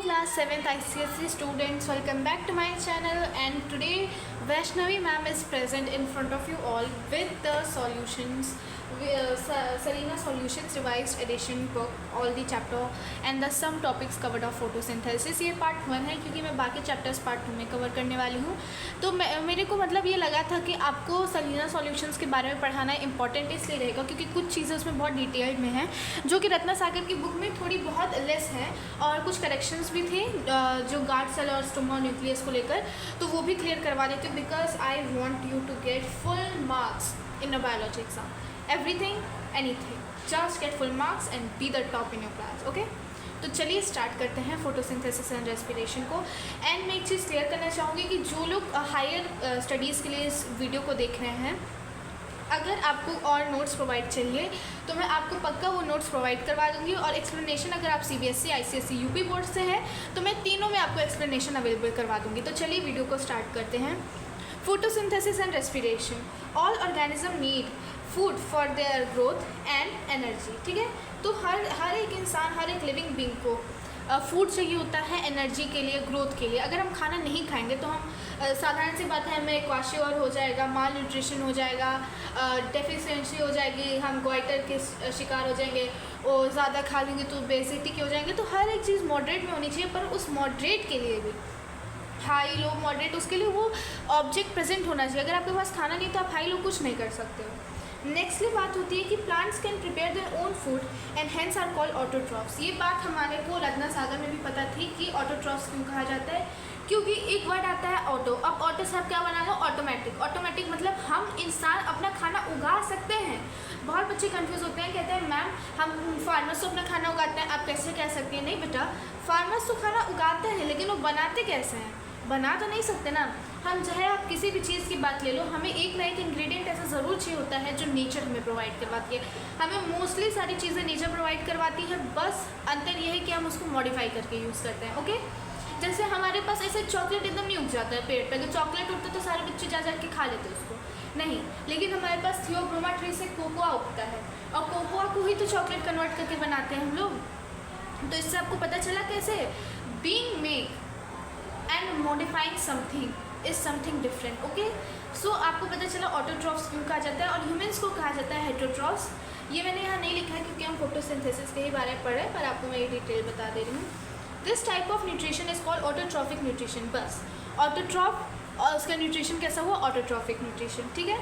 Class 7th ICSE students, welcome back to my channel, and today Vaishnavi ma'am is present in front of you all with the solutions, Selena Solutions Revised Edition book, all the chapter and the some topics covered of photosynthesis. ये part 1 है क्योंकि मैं बाकी chapters part 2 में cover करने वाली हूँ। तो मेरे को मतलब ये लगा था कि आपको सेलिना सॉल्यूशंस के बारे में पढ़ाना इंपॉर्टेंट इसलिए रहेगा क्योंकि कुछ चीज़ें उसमें बहुत डिटेल्ड में हैं जो कि रत्ना सागर की बुक में थोड़ी बहुत लेस है, और कुछ करेक्शंस भी थे जो गार्ड सेल और स्टोमा न्यूक्लियस को लेकर, तो वो भी क्लियर करवा देती हूँ because I want you to get full marks in a biology exam. Everything anything, just get full marks and be the top in your class. Okay, तो चलिए स्टार्ट करते हैं फोटोसिंथेसिस एंड रेस्पिरेशन को. And मैं एक चीज़ clear करना चाहूँगी कि जो लोग हायर स्टडीज़ के लिए इस वीडियो को देख रहे हैं, अगर आपको और नोट्स प्रोवाइड चाहिए तो मैं आपको पक्का वो नोट्स प्रोवाइड करवा दूंगी, और एक्सप्लेनेशन अगर आप CBSE, ICSE, UP बोर्ड से है तो मैं तीनों में आपको एक्सप्लेनेशन अवेलेबल करवा दूंगी. तो चलिए वीडियो को स्टार्ट करते हैं. Photosynthesis and respiration. All organism need food for their growth and energy. ठीक है, तो हर एक इंसान, हर एक लिविंग बींग को फूड चाहिए होता है एनर्जी के लिए, ग्रोथ के लिए. अगर हम खाना नहीं खाएंगे तो हम साधारण सी बात है, हमें क्वाशियोर हो जाएगा, माल न्यूट्रिशन हो जाएगा, डेफिशिएंसी हो जाएगी, हम गोइटर के शिकार हो जाएंगे, और ज़्यादा खा लेंगे तो बेसिटी के हो जाएंगे. तो हर एक चीज़ मॉडरेट में होनी चाहिए, पर उस मॉडरेट के लिए भी हाई लो मॉडरेट, उसके लिए वो ऑब्जेक्ट प्रेजेंट होना चाहिए. अगर आपके पास खाना नहीं तो आप हाई लो कुछ नहीं कर सकते हो. नेक्स्टली बात होती है कि plants can prepare their own food and hence are called autotrophs. ये बात हमारे को रत्ना सागर में भी पता थी कि ऑटोट्रॉफ्स क्यों कहा जाता है, क्योंकि एक वर्ड आता है ऑटो. अब ऑटो से आप क्या बना लो, ऑटोमेटिक. ऑटोमेटिक मतलब हम इंसान अपना खाना उगा सकते हैं. बहुत बच्चे कंफ्यूज होते हैं, कहते हैं मैम हम फार्मर्स तो अपना खाना उगाते हैं, आप कैसे कह सकते हैं. नहीं बेटा, फार्मर्स तो खाना उगाते हैं लेकिन वो बनाते कैसे हैं, बना तो नहीं सकते ना. हम चाहे आप किसी भी चीज़ की बात ले लो, हमें एक ना एक इंग्रेडिएंट ऐसा ज़रूर चाहिए होता है जो नेचर हमें प्रोवाइड करवाती है. हमें मोस्टली सारी चीज़ें नेचर प्रोवाइड करवाती है, बस अंतर यह है कि हम उसको मॉडिफाई करके यूज़ करते हैं. ओके, जैसे हमारे पास ऐसे चॉकलेट एकदम नहीं उग जाता है पेड़ पे. अगर चॉकलेट उगता तो सारे बच्चे जा के खा लेते उसको, नहीं. लेकिन हमारे पास थियोब्रोमा ट्री से कोकोआ उगता है, और कोकोआ को ही तो चॉकलेट कन्वर्ट करके बनाते हैं हम लोग. तो इससे आपको पता चला कैसे being make and modifying something is something different. Okay, so आपको पता चला ऑटोट्रॉफ्स क्यों कहा जाता है और ह्यूमंस को कहा जाता है हेटरोट्रॉफ्स. ये मैंने यहाँ नहीं लिखा है क्योंकि हम फोटोसिंथेसिस के ही बारे में पढ़ रहे हैं, पर आपको मैं ये डिटेल बता दे रही हूँ. This type of nutrition is called autotrophic nutrition. बस ऑटोट्रॉफ और उसका न्यूट्रिशन कैसा हुआ, ऑटोट्रॉफिक न्यूट्रिशन. ठीक है.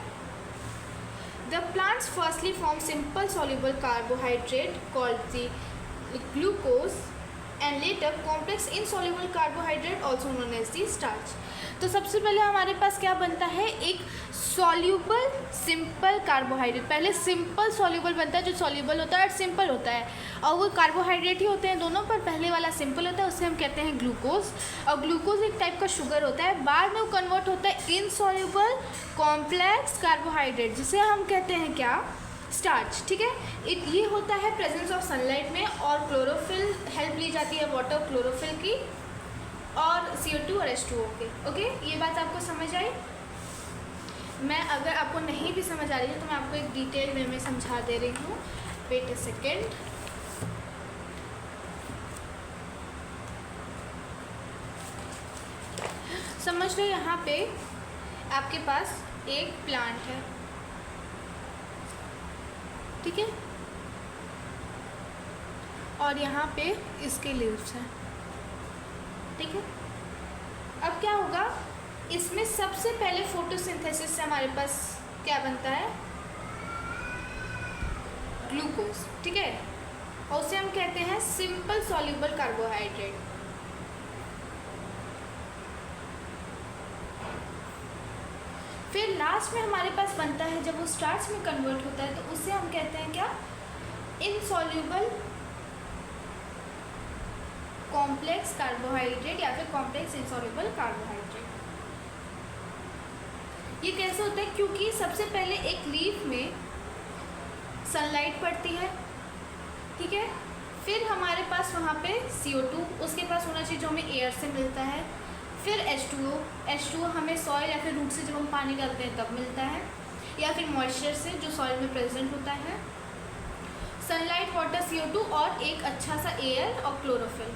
The plants firstly form simple soluble carbohydrate called the glucose and later complex insoluble carbohydrate also known as the starch. तो सबसे पहले हमारे पास क्या बनता है, एक सॉल्यूबल सिंपल कार्बोहाइड्रेट. पहले सिंपल सॉल्यूबल बनता है, जो सॉल्यूबल होता है और सिंपल होता है, और वो कार्बोहाइड्रेट ही होते हैं दोनों, पर पहले वाला सिंपल होता है, उससे हम कहते हैं ग्लूकोज. और ग्लूकोज एक टाइप का शुगर होता है. बाद में वो कन्वर्ट होता है इनसॉल्यूबल कॉम्प्लेक्स कार्बोहाइड्रेट, जिसे हम कहते हैं क्या, स्टार्च. ठीक है. ये होता है प्रेजेंस ऑफ सनलाइट में, और क्लोरोफिल हेल्प ली जाती है वाटर क्लोरोफिल की, और CO2 और H2O के. ओके, ये बात आपको समझ आई. मैं अगर आपको नहीं भी समझ आ रही है तो मैं आपको एक डिटेल वे में समझा दे रही हूँ. Wait a second. समझ लो, यहाँ पे आपके पास एक प्लांट है, ठीक है, और यहाँ पे इसके लीव्स हैं. ठीक है. अब क्या होगा, इसमें सबसे पहले फोटोसिंथेसिस से हमारे पास क्या बनता है, ग्लूकोज. ठीक है, और उसे हम कहते हैं सिंपल सॉल्युबल कार्बोहाइड्रेट. फिर लास्ट में हमारे पास बनता है, जब वो स्टार्च में कन्वर्ट होता है तो उसे हम कहते हैं क्या, इनसॉल्युबल कॉम्प्लेक्स कार्बोहाइड्रेट या फिर कॉम्प्लेक्स इनसॉल्युबल कार्बोहाइड्रेट. ये कैसे होता है, क्योंकि सबसे पहले एक लीफ में सनलाइट पड़ती है. ठीक है. फिर हमारे पास वहाँ पे CO2 उसके पास होना चाहिए जो हमें एयर से मिलता है. फिर H2O हमें सॉइल या फिर रूट से जब हम पानी डालते हैं तब मिलता है, या फिर मॉइस्चर से जो सॉइल में प्रेजेंट होता है. सनलाइट, वाटर, CO2 और एक अच्छा सा एयर और क्लोरोफिल.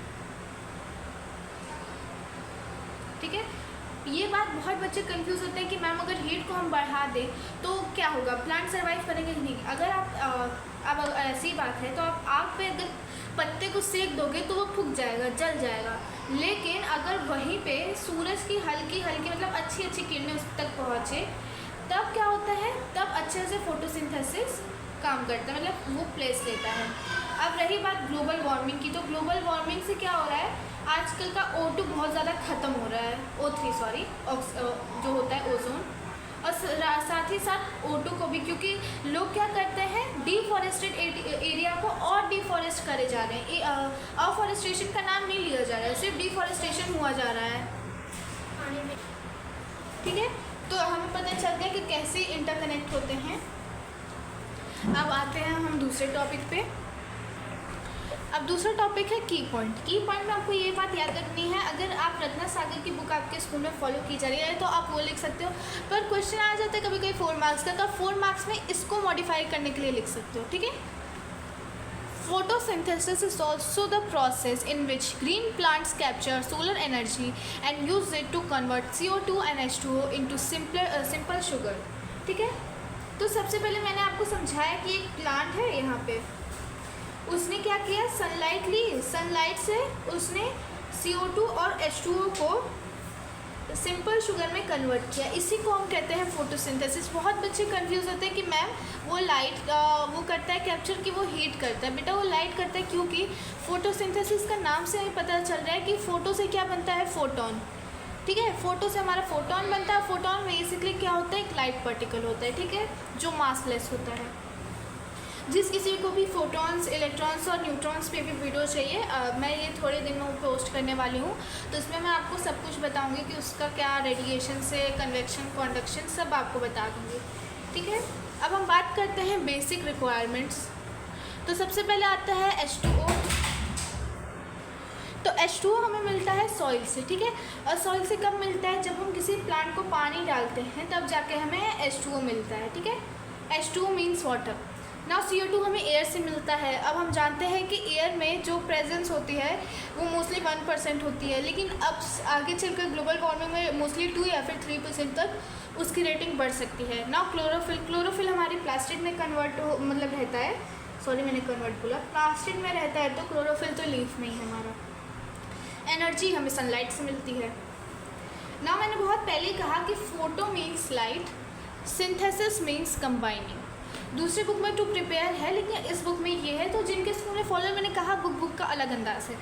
ठीक है। ये बात बहुत बच्चे कंफ्यूज होते हैं कि मैम अगर हीट को हम बढ़ा दें तो क्या होगा, प्लांट सर्वाइव करेंगे कि नहीं। अगर आप अब ऐसी बात है तो आप आग पे अगर पत्ते को सेक दोगे तो वो फूक जाएगा, जल जाएगा। लेकिन अगर वहीं पे सूरज की हल्की हल्की मतलब अच्छी अच्छी किरणें उस तक पहुँचे तब क्या होता है, तब अच्छे से फोटोसिंथेसिस काम करता है, मतलब वो प्लेस लेता है। अब रही बात ग्लोबल वार्मिंग की, तो ग्लोबल वार्मिंग से क्या हो रहा है, आजकल का O2 बहुत ज़्यादा ख़त्म हो रहा है, O3 सॉरी, जो होता है ओजोन, और साथ ही साथ O2 को भी, क्योंकि लोग क्या करते हैं डिफॉरेस्टेड एरिया को और डिफॉरेस्ट करे जा रहे हैं। अफॉरेस्टेशन का नाम नहीं लिया जा रहा है, सिर्फ डिफॉरेस्टेशन हुआ जा रहा है, ठीक है। तो हमें पता चल गया कि कैसे इंटरकनेक्ट होते हैं। अब आते हैं हम दूसरे टॉपिक पे। अब दूसरा टॉपिक है की पॉइंट। की पॉइंट में आपको ये बात याद रखनी है, अगर आप रत्ना सागर की बुक आपके स्कूल में फॉलो की जा रही है तो आप वो लिख सकते हो, पर क्वेश्चन आ जाता है कभी कभी 4 मार्क्स का, तो 4 मार्क्स में इसको मॉडिफाई करने के लिए लिख सकते हो, ठीक है। Photosynthesis is also the process in which green plants capture solar energy and use it to convert CO2 and H2O into simple sugar, ठीक है। तो सबसे पहले मैंने आपको समझाया कि एक प्लांट है यहाँ पे, उसने क्या किया, सनलाइट ली, सनलाइट से उसने CO2 और H2O को सिंपल शुगर में कन्वर्ट किया, इसी को हम कहते हैं फोटोसिंथेसिस। बहुत बच्चे कंफ्यूज होते हैं कि मैम वो लाइट वो करता है कैप्चर कि वो हीट करता है। बेटा वो लाइट करता है, क्योंकि फोटोसिंथेसिस का नाम से हमें पता चल रहा है कि फ़ोटो से क्या बनता है, फोटोन, ठीक है। फोटो से हमारा फोटोन बनता है। फोटोन बेसिकली क्या होता है, एक लाइट पार्टिकल होता है, ठीक है, जो मासलेस होता है। जिस किसी को भी फोटॉन्स, इलेक्ट्रॉन्स और न्यूट्रॉन्स पे भी वीडियो चाहिए, मैं ये थोड़े दिनों में पोस्ट करने वाली हूँ, तो इसमें मैं आपको सब कुछ बताऊँगी कि उसका क्या रेडिएशन से कन्वेक्शन, कॉन्डक्शन सब आपको बता दूँगी, ठीक है। अब हम बात करते हैं बेसिक रिक्वायरमेंट्स। तो सबसे पहले आता है H2O। तो H2O हमें मिलता है सॉइल से, ठीक है। और सॉइल से कब मिलता है, जब हम किसी प्लांट को पानी डालते हैं तब जाके हमें H2O मिलता है, ठीक है। H2O means water. ना CO2 हमें एयर से मिलता है। अब हम जानते हैं कि एयर में जो प्रेजेंस होती है वो मोस्टली 1% होती है, लेकिन अब आगे चलकर ग्लोबल वार्मिंग में मोस्टली 2 या फिर 3% तक उसकी रेटिंग बढ़ सकती है। ना क्लोरोफिल, क्लोरोफिल हमारी प्लास्टिक में कन्वर्ट मतलब रहता है, सॉरी मैंने कन्वर्ट बोला, प्लास्टिक में रहता है, तो क्लोरोफिल तो लीफ में ही है हमारा। एनर्जी हमें सनलाइट से मिलती है ना। मैंने बहुत पहले कहा कि photo means light, synthesis means combining. दूसरी बुक में टू प्रिपेयर है, लेकिन इस बुक में ये है। तो जिनके स्कूल में फॉलो, मैंने कहा बुक का अलग अंदाज है,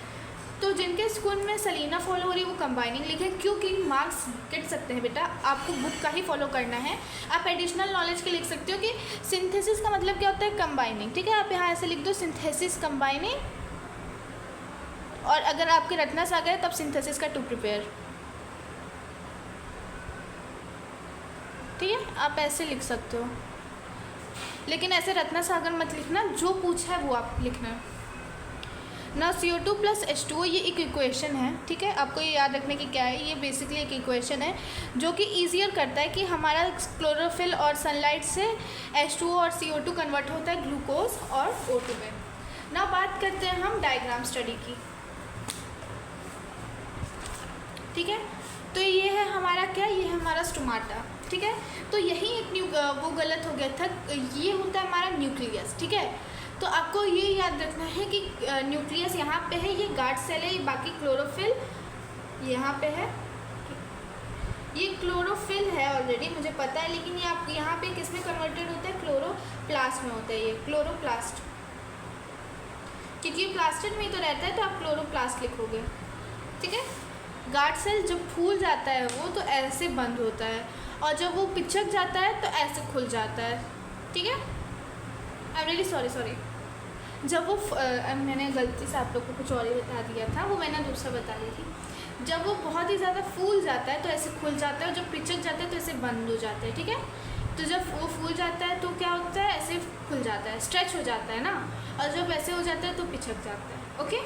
तो जिनके स्कूल में सलीना फॉलो हो रही है वो कंबाइनिंग लिखे, क्योंकि मार्क्स गिर सकते हैं बेटा, आपको बुक का ही फॉलो करना है। आप एडिशनल नॉलेज के लिख सकते हो कि सिंथेसिस का मतलब क्या होता है, कंबाइनिंग, ठीक है। आप यहाँ ऐसे लिख दो सिंथेसिस कंबाइनिंग, और अगर आपके रत्ना सागर है तब सिंथेसिस का टू प्रिपेयर, ठीक है, आप ऐसे लिख सकते हो। लेकिन ऐसे रत्ना सागर मत लिखना, जो पूछा है वो आप लिखना ना। CO2 प्लस H2O ये एक इक्वेशन है, ठीक है। आपको ये याद रखने की क्या है, ये बेसिकली एक इक्वेशन है जो कि ईजियर करता है कि हमारा क्लोरोफिल और सनलाइट से H2O और CO2 कन्वर्ट होता है ग्लूकोज और O2 में ना। बात करते हैं हम डायग्राम स्टडी की, ठीक है। तो ये है हमारा क्या, ये है हमारा स्टोमाटा, ठीक है। तो यही एक वो गलत हो गया था, ये होता है हमारा न्यूक्लियस, ठीक है। तो आपको ये याद रखना है कि न्यूक्लियस यहाँ पे है, ये गार्ड सेल है, बाकी क्लोरोफिल यहाँ पे है, ये क्लोरोफिल है ऑलरेडी मुझे पता है, लेकिन ये आप यहाँ पे किस में कन्वर्टेड होता है, क्लोरोप्लास्ट में होता है, ये क्लोरोप्लास्ट, क्योंकि प्लास्टिड में ही तो रहता है, तो आप क्लोरोप्लास्ट लिखोगे, ठीक है। गार्ड सेल जब फूल जाता है वो तो ऐसे बंद होता है, और जब वो पिचक जाता है तो ऐसे खुल जाता है, ठीक है। आई एम रियली सॉरी, जब वो मैंने गलती से आप लोग को कुछ और ही बता दिया था, वो मैंने दूसरा बता दी थी। जब वो बहुत ही ज़्यादा फूल जाता है तो ऐसे खुल जाता है, और जब पिचक जाता है तो ऐसे बंद हो जाता है, ठीक है। तो जब वो फूल जाता है तो क्या होता है, ऐसे खुल जाता है, स्ट्रेच हो जाता है ना, और जब ऐसे हो जाता है तो पिचक जाता है, ओके।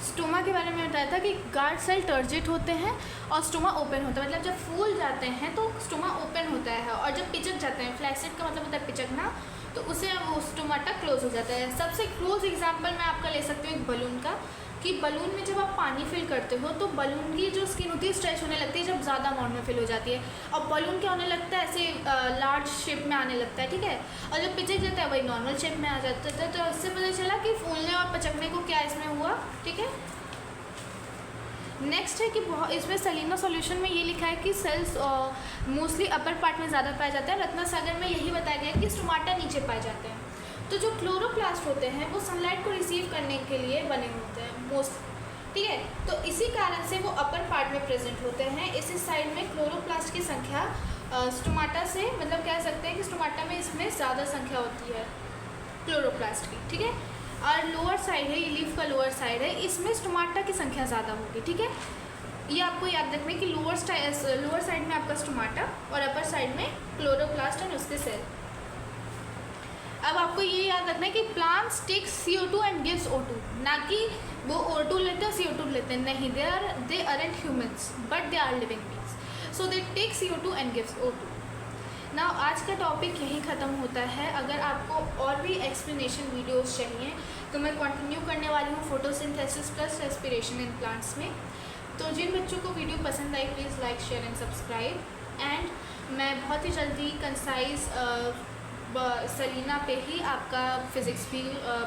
स्टोमा के बारे में बताया था कि गार्ड सेल टर्जिट होते हैं और स्टोमा ओपन होता है, मतलब जब फूल जाते हैं तो स्टोमा ओपन होता है, और जब पिचक जाते हैं, फ्लैसिड का मतलब होता है पिचकना, तो उसे वो स्टोमाटा क्लोज हो जाता है। सबसे क्लोज एग्जांपल मैं आपका ले सकती हूँ एक बलून का, कि बलून में जब आप पानी फिल करते हो तो बलून की जो स्किन होती है स्ट्रेच होने लगती है जब ज़्यादा अमाउंट में फिल हो जाती है, और बलून क्या होने लगता है, ऐसे लार्ज शेप में आने लगता है, ठीक है। और जब पिचक जाता है वही नॉर्मल शेप में आ जाता है। तो इससे पता चला कि फूलने और पचकने को क्या इसमें हुआ, ठीक है। नेक्स्ट है कि इसमें सलीना सॉल्यूशन में ये लिखा है कि सेल्स मोस्टली अपर पार्ट में ज़्यादा पाए जाते हैं। रत्ना सागर में यही बताया गया कि स्टोमाटा नीचे पाए जाते हैं। तो जो क्लोरोप्लास्ट होते हैं वो सनलाइट को रिसीव करने के लिए बने होते हैं मोस्ट, ठीक है। तो इसी कारण से वो अपर पार्ट में प्रेजेंट होते हैं। इसी साइड में क्लोरोप्लास्ट की संख्या स्टोमाटा से, मतलब कह सकते हैं कि स्टोमाटा में इसमें ज़्यादा संख्या होती है क्लोरोप्लास्ट की, ठीक है। और लोअर साइड है, ये लीफ का लोअर साइड है, इसमें स्टोमाटा की संख्या ज़्यादा होगी, ठीक है। ये आपको याद रखना है कि लोअर साइड में आपका स्टोमाटा और अपर साइड में क्लोरोप्लास्ट एंड उसके सेल। अब आपको ये याद रखना है कि plants take CO2 and gives O2, ना कि वो O2 लेते हैं CO2 लेते हैं, नहीं, they aren't humans but they are living beings, so they take CO2 and gives O2। ना आज का टॉपिक यहीं ख़त्म होता है। अगर आपको और भी एक्सप्लेनेशन वीडियोस चाहिए तो मैं कंटिन्यू करने वाली हूँ photosynthesis plus respiration in plants में। तो जिन बच्चों को वीडियो पसंद आई please like share and subscribe. And मैं बहुत ही जल्दी कंसाइज सलीना पे ही आपका फ़िज़िक्स भी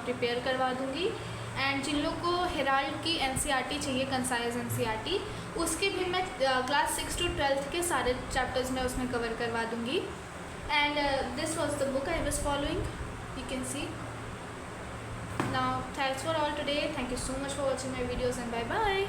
प्रिपेयर करवा दूँगी। एंड जिन लोग को हेराल्ड की NCERT चाहिए, कंसाइज NCERT, उसके भी मैं क्लास 6 to 12th के सारे चैप्टर्स में उसमें कवर करवा दूँगी। And this was the book I was following, you can see. Now thanks for all today, thank you so much for watching my videos and bye bye.